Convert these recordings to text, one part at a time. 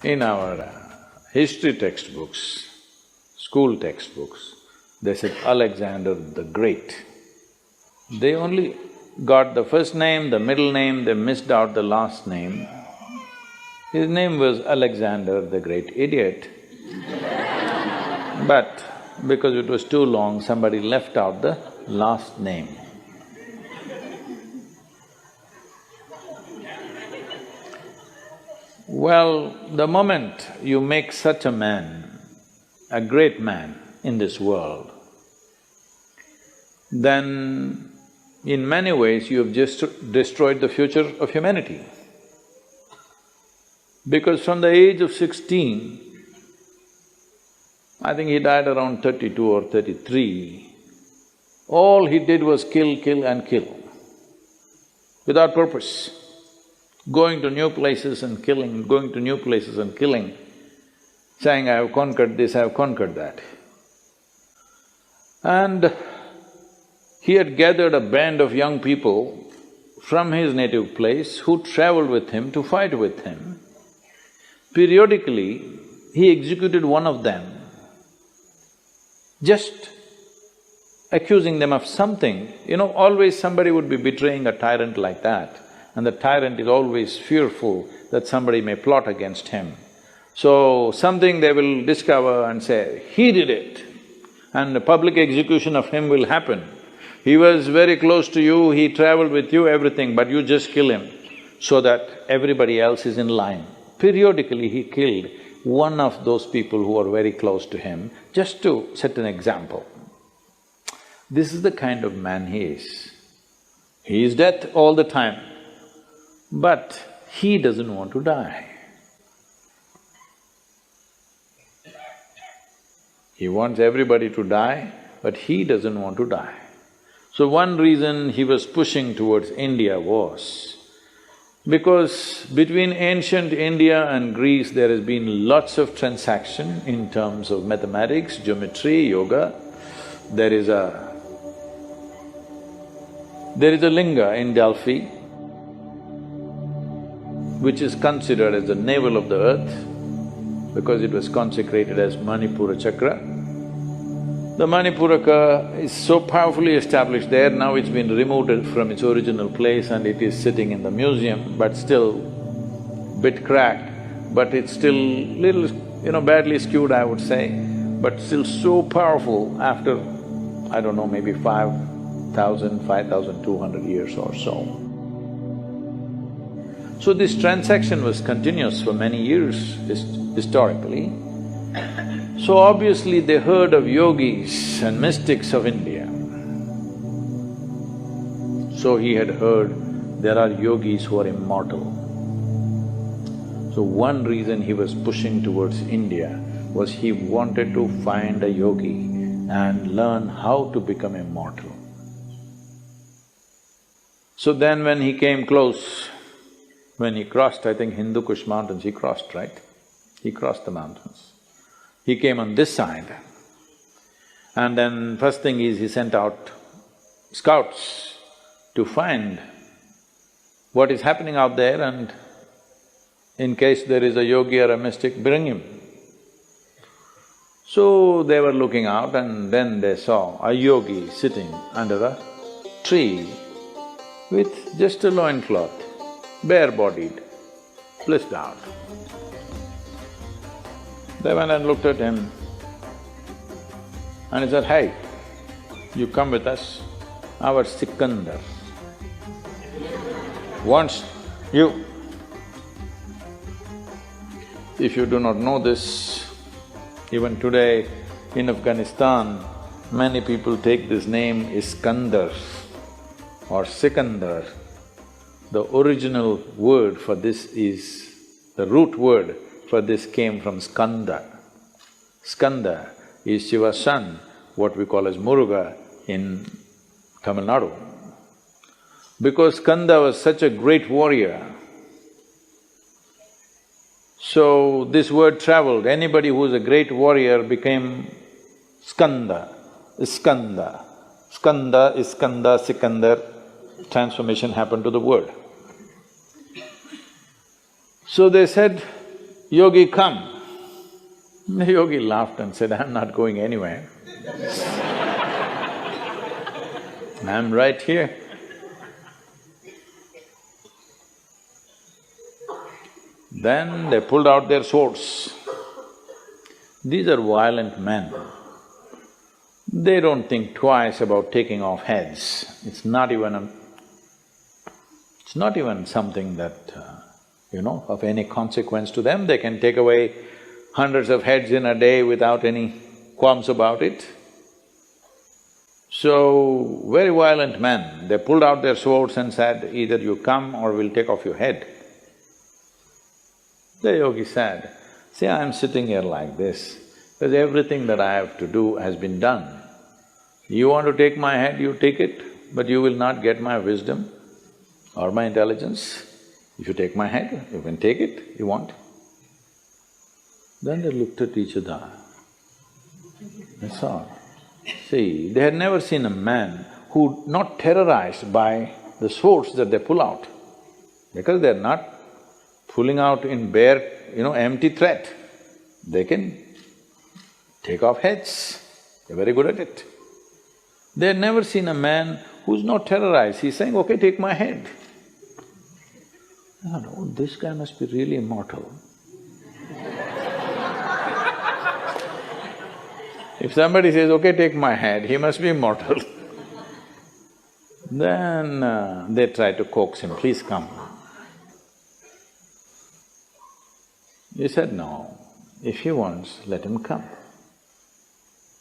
In our history textbooks, school textbooks, they said Alexander the Great. They only got the first name, the middle name, they missed out the last name. His name was Alexander the Great Idiot. But because it was too long, somebody left out the last name. Well, the moment you make such a man, a great man in this world, then in many ways you have just destroyed the future of humanity. Because from the age of 16, I think he died around 32 or 33, all he did was kill, kill and kill, without purpose. Going to new places and killing, going to new places and killing, saying, I have conquered this, I have conquered that. And he had gathered a band of young people from his native place who traveled with him to fight with him. Periodically, he executed one of them, just accusing them of something. Always somebody would be betraying a tyrant like that, and the tyrant is always fearful that somebody may plot against him. So, something they will discover and say, he did it, and the public execution of him will happen. He was very close to you, he traveled with you, everything, but you just kill him so that everybody else is in line. Periodically, he killed one of those people who are very close to him, just to set an example. This is the kind of man he is. He is death all the time, but he doesn't want to die. He wants everybody to die, but he doesn't want to die. So one reason he was pushing towards India was because between ancient India and Greece there has been lots of transaction in terms of mathematics, geometry, yoga. There is a linga in Delphi which is considered as the navel of the earth because it was consecrated as Manipura Chakra. The Manipuraka is so powerfully established there, now it's been removed from its original place and it is sitting in the museum, but still bit cracked, but it's still little, badly skewed, I would say, but still so powerful after, I don't know, maybe 5,000, 5,200 years or so. So this transaction was continuous for many years historically. So obviously they heard of yogis and mystics of India. So he had heard there are yogis who are immortal. So one reason he was pushing towards India was he wanted to find a yogi and learn how to become immortal. So then when he came close, when he crossed, I think Hindu Kush mountains, he crossed, right? He crossed the mountains. He came on this side, and then first thing is he sent out scouts to find what is happening out there and in case there is a yogi or a mystic, bring him. So they were looking out and then they saw a yogi sitting under a tree with just a loincloth, bare-bodied, blissed out. They went and looked at him and he said, hey, you come with us, our Sikandar wants you. If you do not know this, even today in Afghanistan, many people take this name Iskandar or Sikandar. The original word for this is… the root word for this came from Skanda. Skanda is Shiva's son, what we call as Muruga in Tamil Nadu. Because Skanda was such a great warrior, so this word traveled. Anybody who is a great warrior became Skanda, Iskanda. Skanda, Iskanda, Sikandar, transformation happened to the word. So they said, "Yogi, come." The yogi laughed and said, "I'm not going anywhere. I'm right here." Then they pulled out their swords. These are violent men. They don't think twice about taking off heads. It's not even something that, of any consequence to them. They can take away hundreds of heads in a day without any qualms about it. So, very violent men, they pulled out their swords and said, "Either you come or we'll take off your head." The yogi said, "See, I'm sitting here like this because everything that I have to do has been done. You want to take my head, you take it, but you will not get my wisdom or my intelligence. If you take my head, you can take it, you want." Then they looked at each other, that's all. See, they had never seen a man who not terrorized by the swords that they pull out, because they're not pulling out in bare, empty threat. They can take off heads, they're very good at it. They had never seen a man who's not terrorized, he's saying, "Okay, take my head." I thought, "Oh, this guy must be really immortal." If somebody says, "Okay, take my head," he must be immortal. Then they try to coax him, "Please come." He said, "No, if he wants, let him come.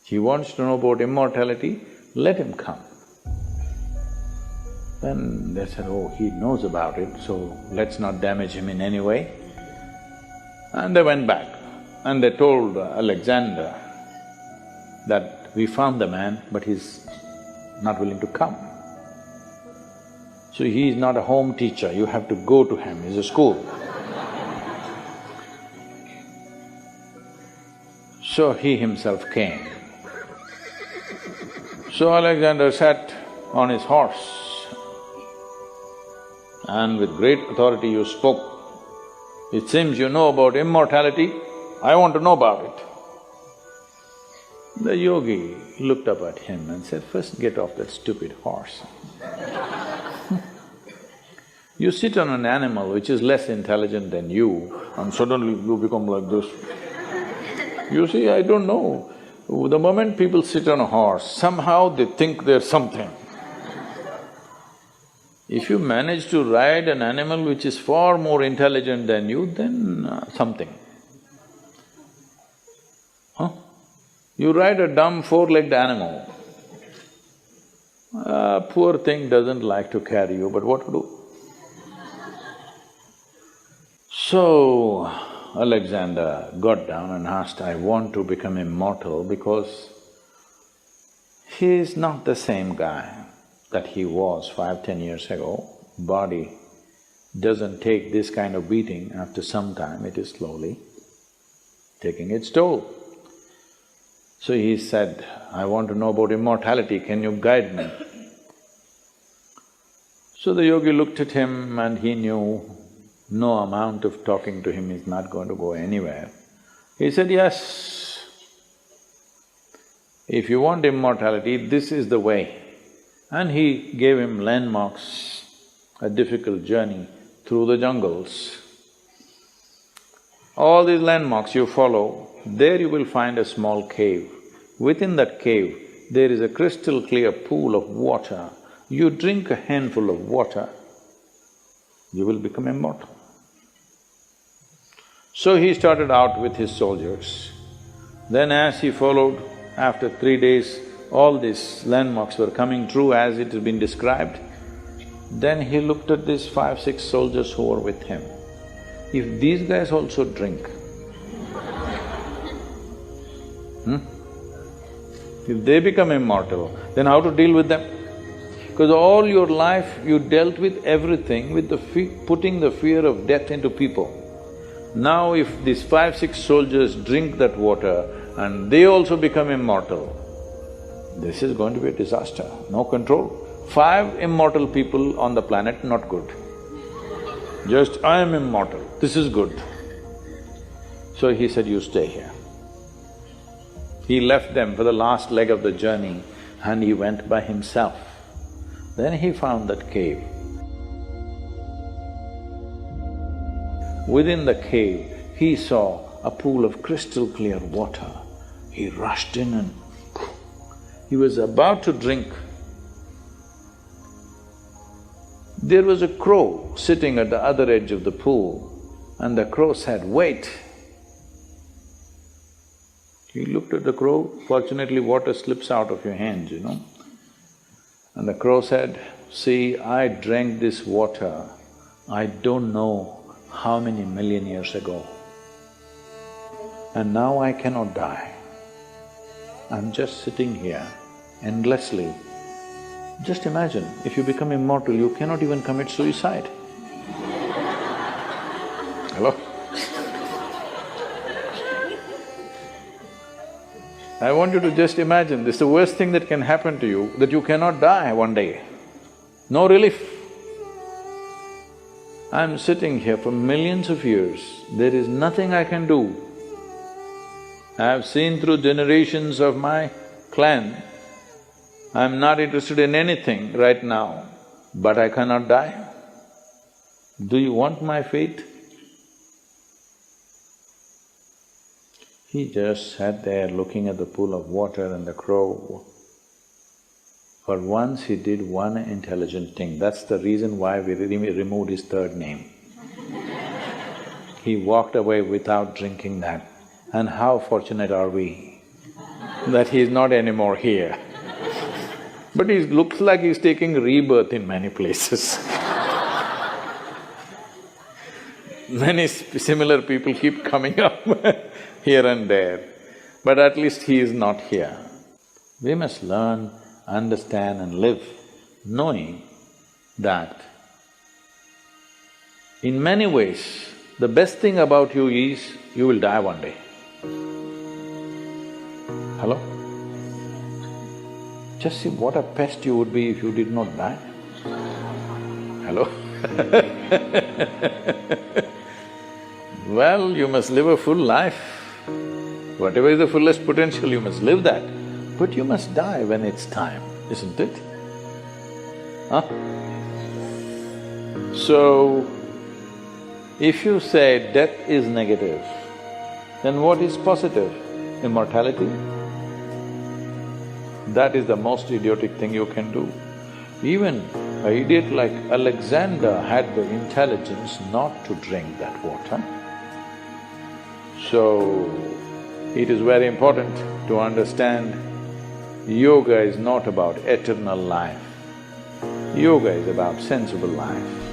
He wants to know about immortality, let him come." Then they said, "Oh, he knows about it, so let's not damage him in any way." And they went back and they told Alexander that, "We found the man, but he's not willing to come. So he is not a home teacher, you have to go to him, he's a school." So he himself came. So Alexander sat on his horse and with great authority you spoke, "It seems you know about immortality, I want to know about it." The yogi looked up at him and said, "First get off that stupid horse." You sit on an animal which is less intelligent than you and suddenly you become like this. You see, I don't know, the moment people sit on a horse, somehow they think they're something. If you manage to ride an animal which is far more intelligent than you, then something. Huh? You ride a dumb four-legged animal, poor thing doesn't like to carry you, but what to do? So, Alexander got down and asked, "I want to become immortal because he is not the same guy that he was 5–10 years ago. Body doesn't take this kind of beating after some time, it is slowly taking its toll." So he said, "I want to know about immortality, can you guide me?" So the yogi looked at him and he knew no amount of talking to him is not going to go anywhere. He said, "Yes, if you want immortality, this is the way." And he gave him landmarks, a difficult journey through the jungles. All these landmarks you follow, there you will find a small cave. Within that cave, there is a crystal clear pool of water. You drink a handful of water, you will become immortal. So he started out with his soldiers. Then as he followed, after 3 days, all these landmarks were coming true as it has been described. Then he looked at these 5–6 soldiers who were with him. If these guys also drink, if they become immortal, then how to deal with them? Because all your life you dealt with everything with putting the fear of death into people. Now if these 5–6 soldiers drink that water and they also become immortal, this is going to be a disaster, no control. 5 immortal people on the planet, not good. Just I am immortal, this is good. So he said, you stay here. He left them for the last leg of the journey and he went by himself. Then he found that cave. Within the cave, he saw a pool of crystal clear water. He rushed in and he was about to drink. There was a crow sitting at the other edge of the pool, and the crow said, wait. He looked at the crow, fortunately water slips out of your hands, you know. And the crow said, see, I drank this water, I don't know how many million years ago. And now I cannot die. I'm just sitting here endlessly. Just imagine, if you become immortal, you cannot even commit suicide. Hello? I want you to just imagine, this is the worst thing that can happen to you, that you cannot die one day. No relief. I'm sitting here for millions of years, there is nothing I can do. I have seen through generations of my clan, I'm not interested in anything right now, but I cannot die. Do you want my fate? He just sat there looking at the pool of water and the crow. For once he did one intelligent thing, that's the reason why we removed his third name. He walked away without drinking that. And how fortunate are we that he's not anymore here. But he looks like he's taking rebirth in many places. Many similar people keep coming up here and there, but at least he is not here. We must learn, understand and live knowing that in many ways, the best thing about you is you will die one day. Hello? Just see what a pest you would be if you did not die. Hello? Well, you must live a full life. Whatever is the fullest potential, you must live that. But you must die when it's time, isn't it? Huh? So, if you say death is negative, then what is positive? Immortality? That is the most idiotic thing you can do. Even an idiot like Alexander had the intelligence not to drink that water. So, it is very important to understand yoga is not about eternal life. Yoga is about sensible life.